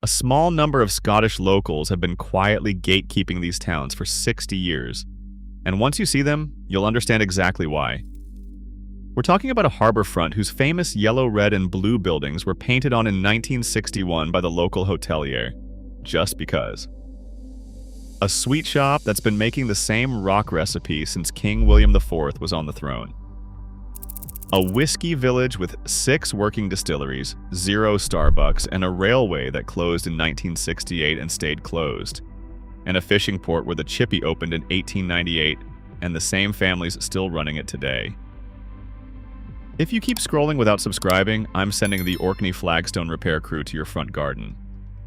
A small number of Scottish locals have been quietly gatekeeping these towns for 60 years. And once you see them, you'll understand exactly why. We're talking about a harbourfront whose famous yellow, red, and blue buildings were painted on in 1961 by the local hotelier, just because. A sweet shop that's been making the same rock recipe since King William IV was on the throne. A whiskey village with 6 working distilleries, 0 Starbucks, and a railway that closed in 1968 and stayed closed. And a fishing port where the Chippy opened in 1898, and the same family's still running it today. If you keep scrolling without subscribing, I'm sending the Orkney flagstone repair crew to your front garden.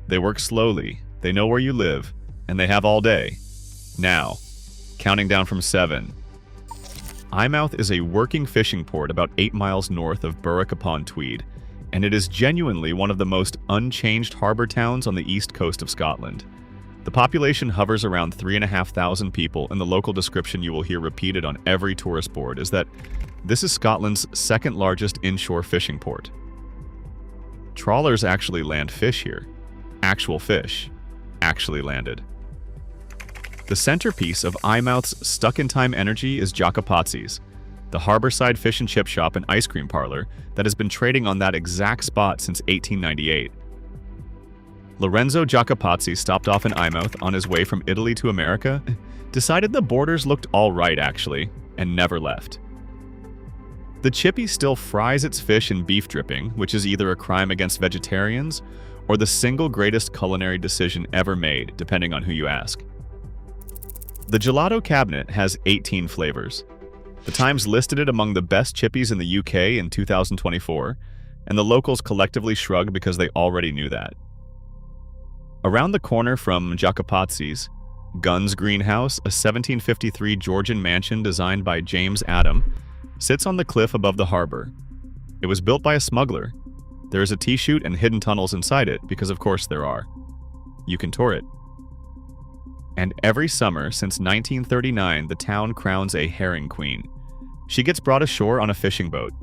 They work slowly, they know where you live, and they have all day. Now, counting down from 7. Eyemouth is a working fishing port about 8 miles north of Berwick-upon-Tweed, and it is genuinely one of the most unchanged harbour towns on the east coast of Scotland. The population hovers around 3,500 people, and the local description you will hear repeated on every tourist board is that this is Scotland's second largest inshore fishing port. Trawlers actually land fish here. Actual fish. Actually landed. The centerpiece of Eyemouth's stuck-in-time energy is Giacopazzi's, the harbourside fish and chip shop and ice cream parlor that has been trading on that exact spot since 1898. Lorenzo Giacopazzi stopped off in Eyemouth on his way from Italy to America, decided the borders looked all right actually, and never left. The Chippy still fries its fish in beef dripping, which is either a crime against vegetarians or the single greatest culinary decision ever made, depending on who you ask. The gelato cabinet has 18 flavors. The Times listed it among the best chippies in the UK in 2024, and the locals collectively shrugged because they already knew that. Around the corner from Giacopazzi's, Gunn's Greenhouse, a 1753 Georgian mansion designed by James Adam, sits on the cliff above the harbour. It was built by a smuggler. There is a tea chute and hidden tunnels inside it, because of course there are. You can tour it. And every summer since 1939, the town crowns a herring queen. She gets brought ashore on a fishing boat.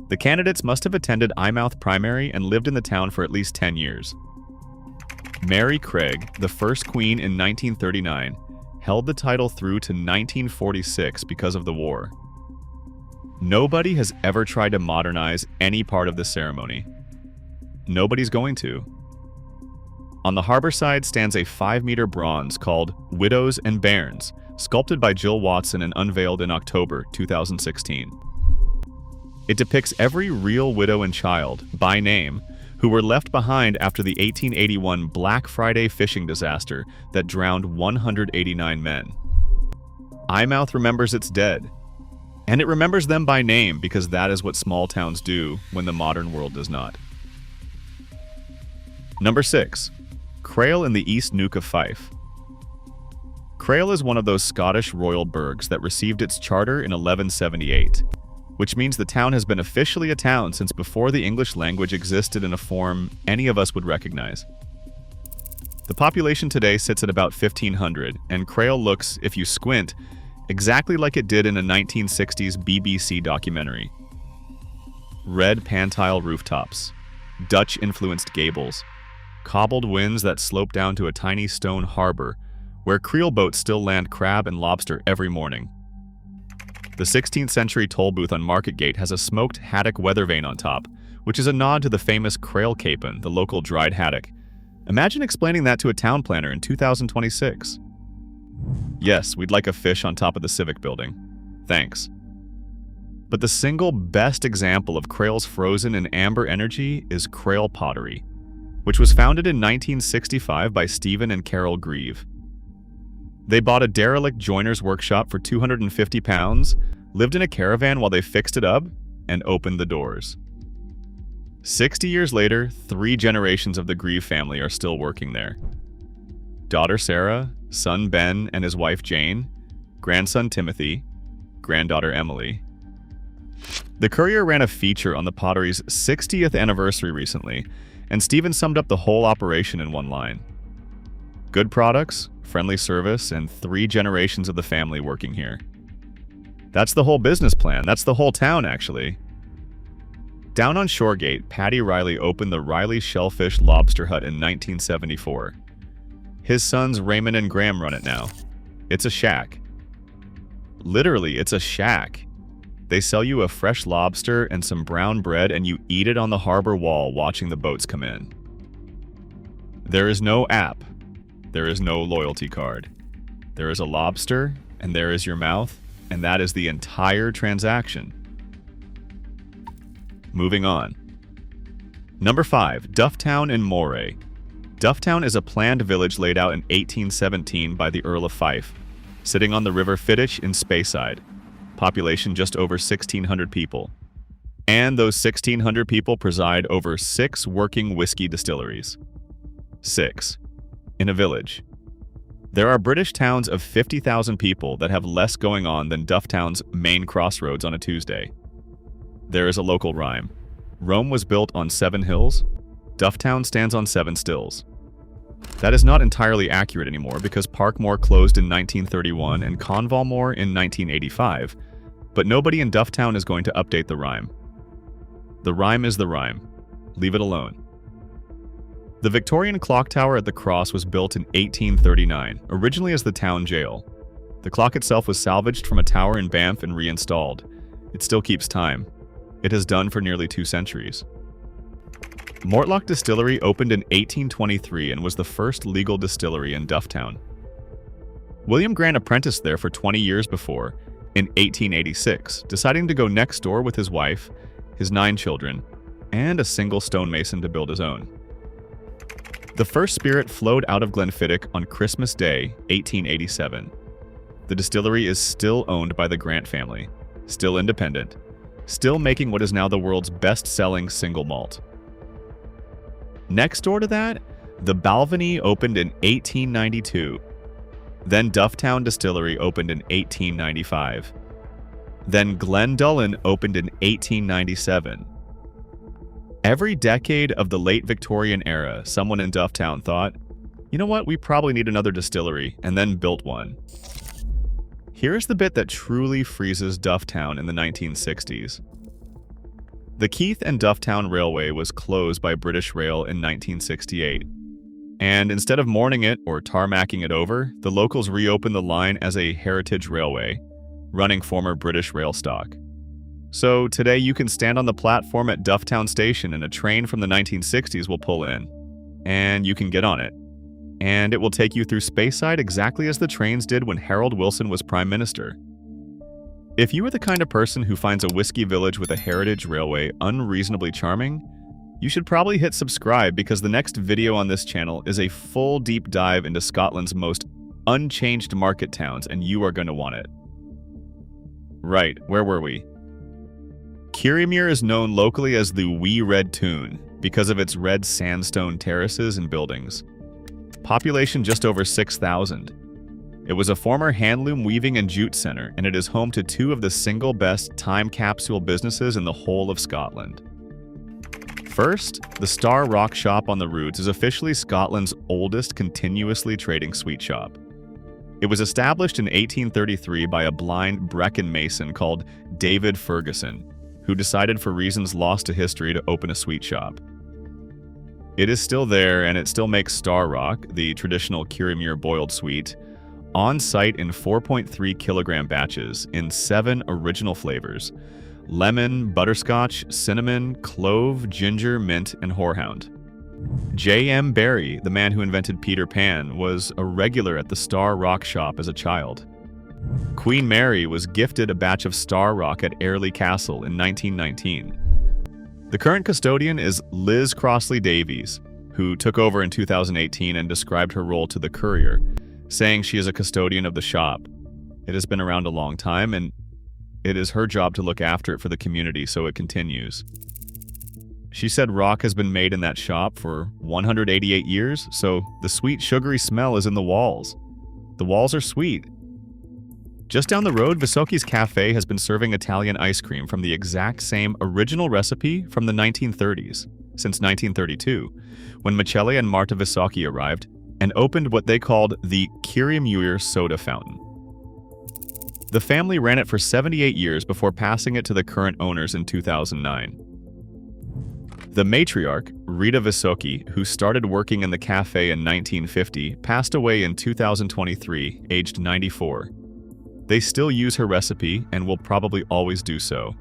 The candidates must have attended Eyemouth Primary and lived in the town for at least 10 years. Mary Craig, the first queen in 1939, held the title through to 1946 because of the war. Nobody has ever tried to modernize any part of the ceremony. Nobody's going to. On the harbour side stands a 5-meter bronze called Widows and Bairns, sculpted by Jill Watson and unveiled in October 2016. It depicts every real widow and child, by name, who were left behind after the 1881 Black Friday fishing disaster that drowned 189 men. Eyemouth remembers its dead, and it remembers them by name because that is what small towns do when the modern world does not. Number 6. Crail in the East Neuk of Fife. Crail is one of those Scottish royal burghs that received its charter in 1178, which means the town has been officially a town since before the English language existed in a form any of us would recognize. The population today sits at about 1,500, and Crail looks, if you squint, exactly like it did in a 1960s BBC documentary. Red pan-tile rooftops, Dutch-influenced gables, cobbled winds that slope down to a tiny stone harbor where creel boats still land crab and lobster every morning. The 16th century toll booth on Market Gate has a smoked haddock weather vane on top, which is a nod to the famous Crail capon, the local dried haddock. Imagine explaining that to a town planner in 2026. Yes, we'd like a fish on top of the Civic building. Thanks. But the single best example of Crail's frozen and amber energy is Crail Pottery, which was founded in 1965 by Stephen and Carol Grieve. They bought a derelict joiner's workshop for £250, lived in a caravan while they fixed it up, and opened the doors. 60 years later, 3 generations of the Grieve family are still working there. Daughter Sarah, son Ben and his wife Jane, grandson Timothy, granddaughter Emily. The Courier ran a feature on the pottery's 60th anniversary recently, and Stephen summed up the whole operation in one line. Good products, friendly service, and 3 generations of the family working here. That's the whole business plan. That's the whole town, actually. Down on Shoregate, Paddy Riley opened the Riley Shellfish Lobster Hut in 1974. His sons Raymond and Graham run it now. It's a shack. Literally, it's a shack. They sell you a fresh lobster and some brown bread and you eat it on the harbor wall watching the boats come in. There is no app. There is no loyalty card. There is a lobster and there is your mouth, and that is the entire transaction. Moving on. Number 5, Dufftown in Moray. Dufftown is a planned village laid out in 1817 by the Earl of Fife, sitting on the River Fittich in Speyside. Population just over 1,600 people. And those 1,600 people preside over 6 working whiskey distilleries. 6. In a village. There are British towns of 50,000 people that have less going on than Dufftown's main crossroads on a Tuesday. There is a local rhyme. Rome was built on 7 hills. Dufftown stands on 7 stills. That is not entirely accurate anymore because Parkmore closed in 1931 and Convalmore in 1985, but nobody in Dufftown is going to update the rhyme. The rhyme is the rhyme. Leave it alone. The Victorian clock tower at the Cross was built in 1839, originally as the town jail. The clock itself was salvaged from a tower in Banff and reinstalled. It still keeps time. It has done for nearly 2 centuries. Mortlock Distillery opened in 1823 and was the first legal distillery in Dufftown. William Grant apprenticed there for 20 years before, in 1886, deciding to go next door with his wife, his 9 children, and a single stonemason to build his own. The first spirit flowed out of Glenfiddich on Christmas Day, 1887. The distillery is still owned by the Grant family, still independent, still making what is now the world's best-selling single malt. Next door to that, the Balvenie opened in 1892. Then Dufftown Distillery opened in 1895. Then Glendullan opened in 1897. Every decade of the late Victorian era, someone in Dufftown thought, you know what, we probably need another distillery, and then built one. Here's the bit that truly freezes Dufftown in the 1960s. The Keith and Dufftown Railway was closed by British Rail in 1968. And instead of mourning it or tarmacking it over, the locals reopened the line as a heritage railway, running former British rail stock. So today you can stand on the platform at Dufftown Station and a train from the 1960s will pull in. And you can get on it. And it will take you through Speyside exactly as the trains did when Harold Wilson was Prime Minister. If you are the kind of person who finds a whiskey village with a heritage railway unreasonably charming, you should probably hit subscribe because the next video on this channel is a full deep dive into Scotland's most unchanged market towns, and you are going to want it. Right, where were we? Kirriemuir is known locally as the Wee Red Toon because of its red sandstone terraces and buildings. Population just over 6,000. It was a former handloom weaving and jute center, and it is home to 2 of the single best time capsule businesses in the whole of Scotland. First, the Star Rock Shop on the Roods is officially Scotland's oldest continuously trading sweet shop. It was established in 1833 by a blind Brecon mason called David Ferguson, who decided for reasons lost to history to open a sweet shop. It is still there, and it still makes Star Rock, the traditional Kirriemuir boiled sweet, on-site in 4.3 kilogram batches in 7 original flavors: lemon, butterscotch, cinnamon, clove, ginger, mint, and horehound. J.M. Barrie, the man who invented Peter Pan, was a regular at the Star Rock Shop as a child. Queen Mary was gifted a batch of Star Rock at Airlie Castle in 1919. The current custodian is Liz Crossley Davies, who took over in 2018 and described her role to the Courier, saying she is a custodian of the shop. It has been around a long time, and it is her job to look after it for the community, so it continues. She said rock has been made in that shop for 188 years, so the sweet sugary smell is in the walls. The walls are sweet. Just down the road, Visocchi's Cafe has been serving Italian ice cream from the exact same original recipe from the 1930s, since 1932, when Michele and Marta Visocchi arrived and opened what they called the Kirriemuir Soda Fountain. The family ran it for 78 years before passing it to the current owners in 2009. The matriarch, Rita Visocki, who started working in the cafe in 1950, passed away in 2023, aged 94. They still use her recipe and will probably always do so.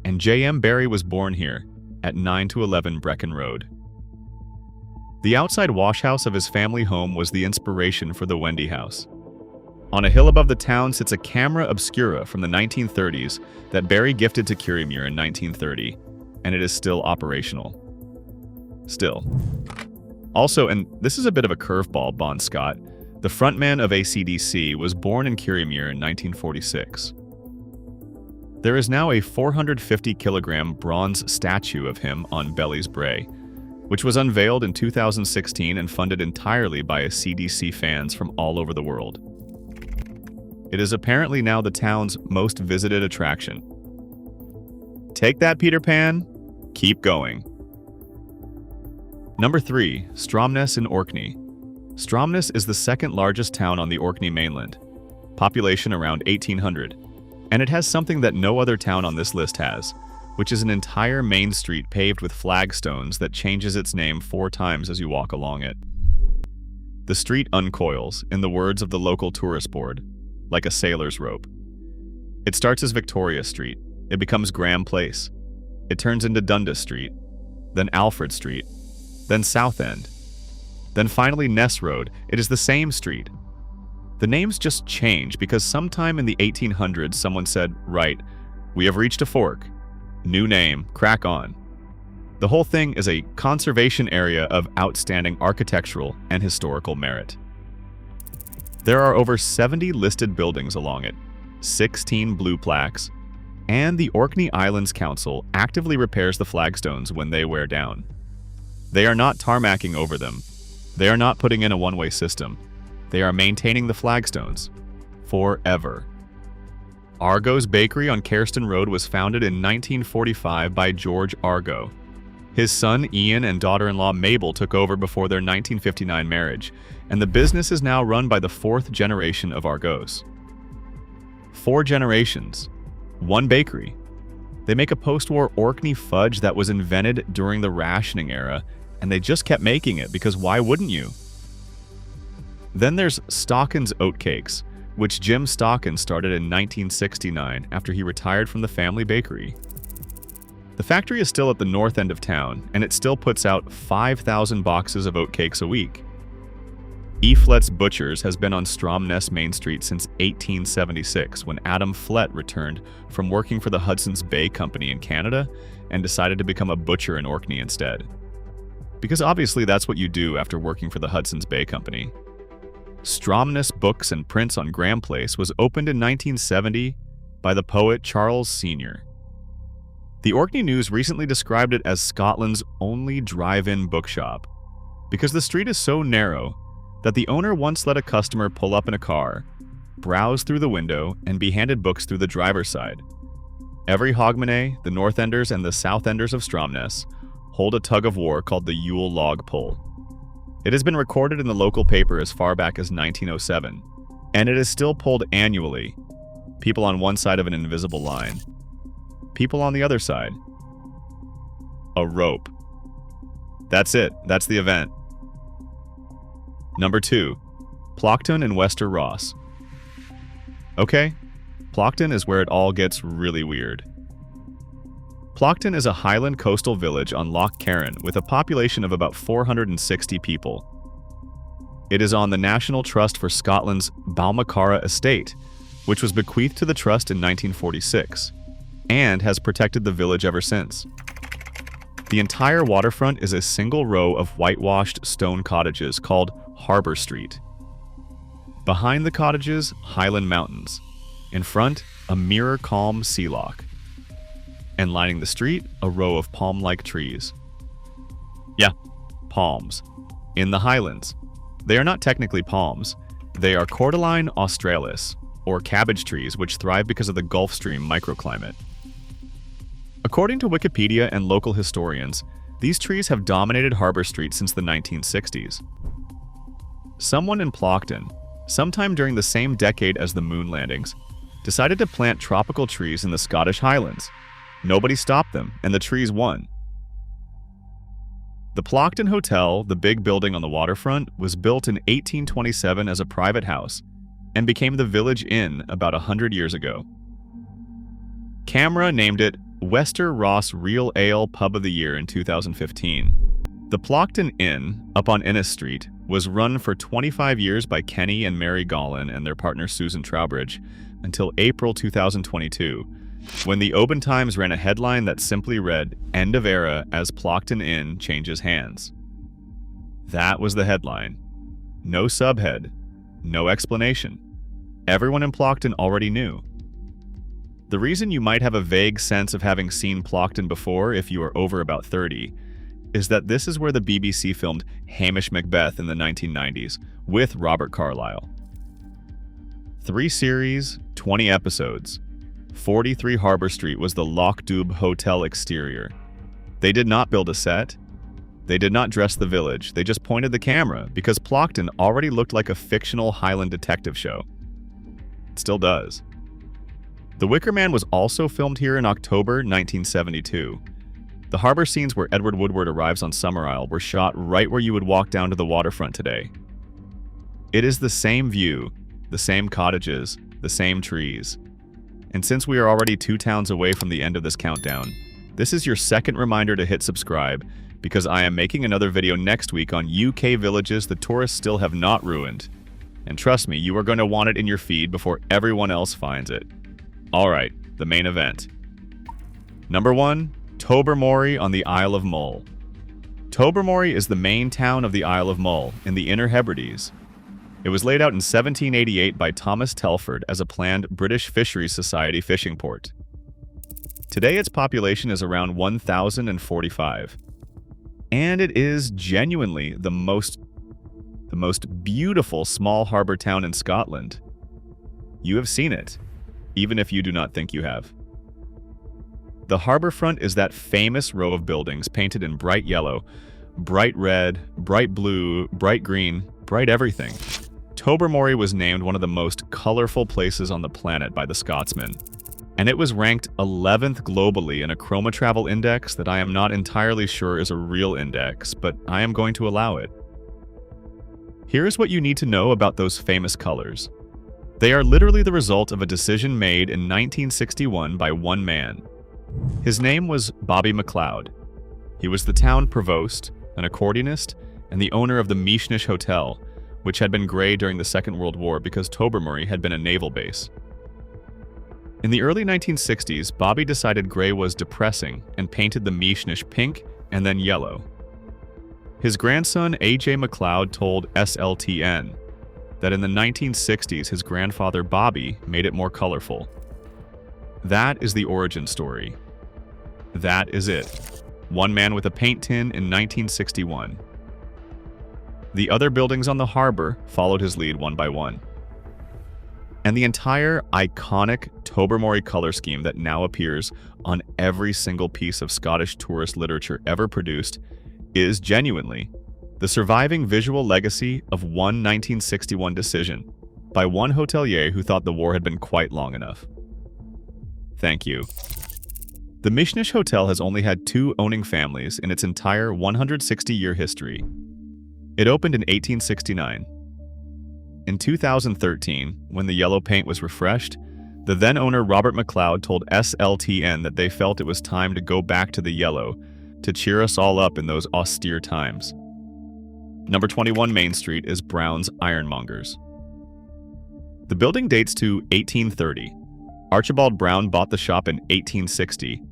And J.M. Barrie was born here, at 9-11 Brecon Road. The outside washhouse of his family home was the inspiration for the Wendy House. On a hill above the town sits a camera obscura from the 1930s that Barrie gifted to Kirriemuir in 1930, and it is still operational. Still. Also, and this is a bit of a curveball, Bon Scott, the frontman of AC/DC was born in Kirriemuir in 1946. There is now a 450-kilogram bronze statue of him on Belly's Brae, which was unveiled in 2016 and funded entirely by AC/DC fans from all over the world. It is apparently now the town's most visited attraction. Take that, Peter Pan. Keep going. Number 3, Stromness in Orkney. Stromness is the second largest town on the Orkney mainland, population around 1,800, and it has something that no other town on this list has, which is an entire main street paved with flagstones that changes its name 4 times as you walk along it. The street uncoils, in the words of the local tourist board, like a sailor's rope. It starts as Victoria Street, it becomes Graham Place, it turns into Dundas Street, then Alfred Street, then South End, then finally Ness Road. It is the same street. The names just change because sometime in the 1800s someone said, right, we have reached a fork. New name, crack on. The whole thing is a conservation area of outstanding architectural and historical merit. There are over 70 listed buildings along it, 16 blue plaques, and the Orkney Islands Council actively repairs the flagstones when they wear down. They are not tarmacking over them. They are not putting in a one-way system. They are maintaining the flagstones. Forever. Argo's Bakery on Carston Road was founded in 1945 by George Argo. His son Ian and daughter-in-law Mabel took over before their 1959 marriage, and the business is now run by the 4th generation of Argos. 4 generations. 1 bakery. They make a post-war Orkney fudge that was invented during the rationing era, and they just kept making it because why wouldn't you? Then there's Stockin's Oatcakes, which Jim Stockin started in 1969 after he retired from the family bakery. The factory is still at the north end of town, and it still puts out 5,000 boxes of oatcakes a week. E. Flett's Butchers has been on Stromness Main Street since 1876 when Adam Flett returned from working for the Hudson's Bay Company in Canada and decided to become a butcher in Orkney instead. Because obviously that's what you do after working for the Hudson's Bay Company. Stromness Books and Prints on Graham Place was opened in 1970 by the poet Charles Senior. The Orkney News recently described it as Scotland's only drive-in bookshop because the street is so narrow that the owner once let a customer pull up in a car, browse through the window, and be handed books through the driver's side. Every Hogmanay, the North Enders, and the South Enders of Stromness hold a tug-of-war called the Yule Log Pull. It has been recorded in the local paper as far back as 1907, and it is still pulled annually. People on one side of an invisible line. People on the other side. A rope. That's it. That's the event. Number 2. Ploughton and Wester Ross. Okay, Ploughton is where it all gets really weird. Ploughton is a Highland coastal village on Lough Carron with a population of about 460 people. It is on the National Trust for Scotland's Balmacara estate, which was bequeathed to the trust in 1946, and has protected the village ever since. The entire waterfront is a single row of whitewashed stone cottages called Harbour Street. Behind the cottages, Highland Mountains. In front, a mirror-calm sea loch. And lining the street, a row of palm-like trees. Yeah, palms. In the Highlands. They are not technically palms. They are Cordyline australis, or cabbage trees which thrive because of the Gulf Stream microclimate. According to Wikipedia and local historians, these trees have dominated Harbour Street since the 1960s. Someone in Ploughton, sometime during the same decade as the moon landings, decided to plant tropical trees in the Scottish Highlands. Nobody stopped them, and the trees won. The Plockton Hotel, the big building on the waterfront, was built in 1827 as a private house and became the Village Inn about 100 years ago. Camera named it Wester Ross Real Ale Pub of the Year in 2015. The Plockton Inn, up on Innes Street, was run for 25 years by Kenny and Mary Gollin and their partner Susan Trowbridge until April 2022, when the Oban Times ran a headline that simply read, "End of Era as Plockton Inn changes hands." That was the headline. No subhead, no explanation. Everyone in Plockton already knew. The reason you might have a vague sense of having seen Plockton before if you are over about 30 is that this is where the BBC filmed Hamish Macbeth in the 1990s with Robert Carlyle. 3 series, 20 episodes. 43 Harbour Street was the Loch Dubh Hotel exterior. They did not build a set. They did not dress the village. They just pointed the camera because Plockton already looked like a fictional Highland detective show. It still does. The Wicker Man was also filmed here in October 1972. The harbor scenes where Edward Woodward arrives on Summer Isle were shot right where you would walk down to the waterfront today. It is the same view, the same cottages, the same trees. And since we are already 2 towns away from the end of this countdown, this is your second reminder to hit subscribe, because I am making another video next week on UK villages the tourists still have not ruined. And trust me, you are going to want it in your feed before everyone else finds it. Alright, the main event. Number 1. Tobermory on the Isle of Mull. Tobermory is the main town of the Isle of Mull in the Inner Hebrides. It was laid out in 1788 by Thomas Telford as a planned British Fisheries Society fishing port. Today its population is around 1,045. And it is genuinely the most beautiful small harbor town in Scotland. You have seen it, even if you do not think you have. The harbourfront is that famous row of buildings painted in bright yellow, bright red, bright blue, bright green, bright everything. Tobermory was named one of the most colorful places on the planet by the Scotsman, and it was ranked 11th globally in a Chroma Travel Index that I am not entirely sure is a real index, but I am going to allow it. Here's what you need to know about those famous colors. They are literally the result of a decision made in 1961 by one man. His name was Bobby MacLeod. He was the town provost, an accordionist, and the owner of the Mieshnish Hotel, which had been gray during the Second World War because Tobermory had been a naval base. In the early 1960s, Bobby decided gray was depressing and painted the Mieshnish pink and then yellow. His grandson A.J. MacLeod told SLTN that in the 1960s his grandfather Bobby made it more colorful. That is the origin story. That is it. One man with a paint tin in 1961. The other buildings on the harbor followed his lead one by one. And the entire iconic Tobermory color scheme that now appears on every single piece of Scottish tourist literature ever produced is genuinely the surviving visual legacy of one 1961 decision by one hotelier who thought the war had been quite long enough. Thank you. The Mieshnish Hotel has only had 2 owning families in its entire 160-year history. It opened in 1869. In 2013, when the yellow paint was refreshed, the then-owner Robert MacLeod told SLTN that they felt it was time to go back to the yellow to cheer us all up in those austere times. Number 21 Main Street is Brown's Ironmongers. The building dates to 1830. Archibald Brown bought the shop in 1860.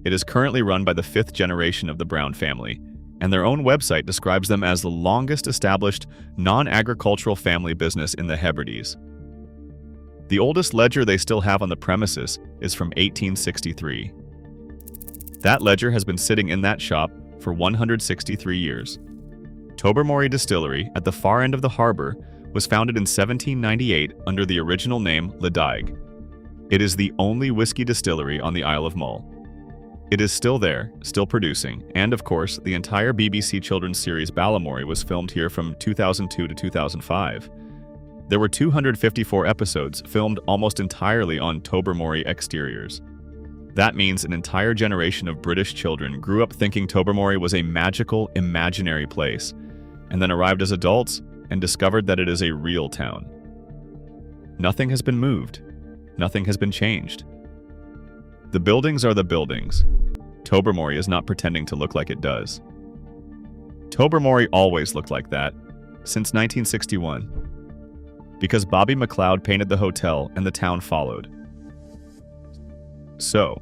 It is currently run by the 5th generation of the Brown family, and their own website describes them as the longest established non-agricultural family business in the Hebrides. The oldest ledger they still have on the premises is from 1863. That ledger has been sitting in that shop for 163 years. Tobermory Distillery, at the far end of the harbor, was founded in 1798 under the original name Ledaig. It is the only whiskey distillery on the Isle of Mull. It is still there, still producing, and of course, the entire BBC children's series Balamory was filmed here from 2002 to 2005. There were 254 episodes filmed almost entirely on Tobermory exteriors. That means an entire generation of British children grew up thinking Tobermory was a magical, imaginary place, and then arrived as adults and discovered that it is a real town. Nothing has been moved. Nothing has been changed. The buildings are the buildings. Tobermory is not pretending to look like it does. Tobermory always looked like that, since 1961. Because Bobby McLeod painted the hotel and the town followed. So,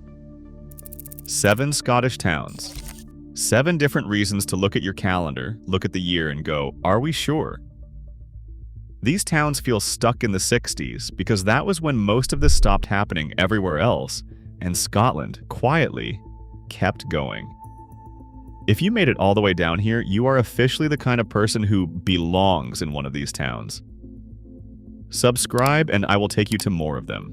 7 Scottish towns. 7 different reasons to look at your calendar, look at the year, and go, are we sure? These towns feel stuck in the 60s because that was when most of this stopped happening everywhere else, and Scotland, quietly, kept going. If you made it all the way down here, you are officially the kind of person who belongs in one of these towns. Subscribe and I will take you to more of them.